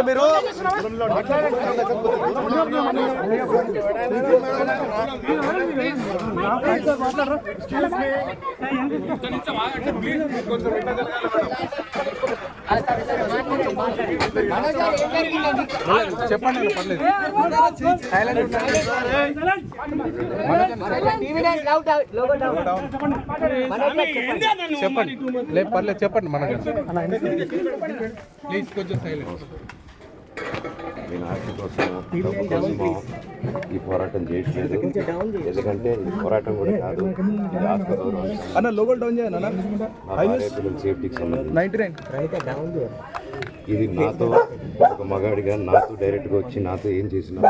మీరు చెప్పండి పర్లేదు చెప్పండి లేదు పర్లేదు చెప్పండి మనకు ప్లీజ్ కొంచెం సైలెంట్. నేను ఆస్తి కోసం డబ్బు కోసమో ఈ పోరాటం చేయట్లేదు. ఎందుకంటే ఈ పోరాటం కూడా కాదు, ఇది ఆత్మ గౌరవం. నా భార్య పిల్లల సేఫ్టీకి సంబంధించి ఇది నాతో ఒక మగాడిగా నాతో డైరెక్ట్గా వచ్చి నాతో ఏం చేసినా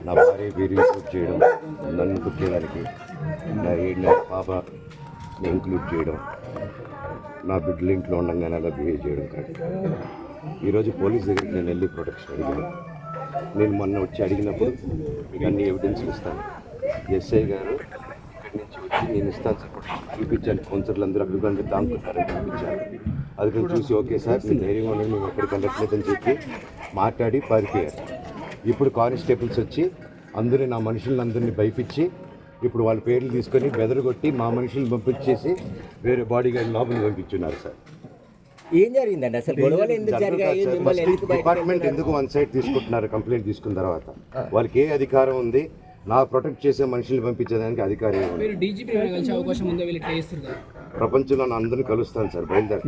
నా భార్య పేరు ఇంక్లూడ్ చేయడం, నన్ను పుట్టేదానికి నా 7 నెలల పాపని ఇంక్లూడ్ చేయడం, నా బిడ్డలు ఇంట్లో ఉండగానే అలా బిహేవ్ చేయడం కరెక్ట్. ఈరోజు పోలీస్ దగ్గరికి నేను వెళ్ళి ప్రొటెక్షన్ అడిగాను. నేను మొన్న వచ్చి అడిగినప్పుడు మీకు అన్ని ఎవిడెన్స్లు ఇస్తాను. ఎస్ఐ గారు ఇక్కడి నుంచి వచ్చి నేను ఇస్తాను సార్ ప్రొటెక్షన్ చూపించాను. కౌన్సిలర్లు అందరూ అభిప్రాయం దాంకున్నారని చూపించాను. అది కూడా చూసి ఓకే సార్ నేను ధైర్యంగా ఉండండి, మేము ఎక్కడికి వెళ్ళట్లేదని చెప్పి మాట్లాడి పారిపోయారు. ఇప్పుడు కానిస్టేబుల్స్ వచ్చి అందరూ నా మనుషులందరినీ భయపించి ఇప్పుడు వాళ్ళ పేర్లు తీసుకొని బెదరగొట్టి మా మనుషులను పంపించేసి వేరే బాడీ గార్డ్ లోపలికి పంపించున్నారు సార్. ఏం జరిగిందండి అసలు? గొడవలు ఎందుకు జరిగాయి? డిపార్ట్మెంట్ ఎందుకు వన్ సైడ్ తీసుకుంటున్నారు? కంప్లైంట్ తీసుకున్న తర్వాత వాళ్ళకి ఏ అధికారం ఉంది? నా ప్రొటెక్ట్ చేసే మనుషుల్ని పంపించేదానికి అధికారం ఉంది? ప్రపంచంలో అందరినీ కలుస్తాను సార్, బయలుదేరి.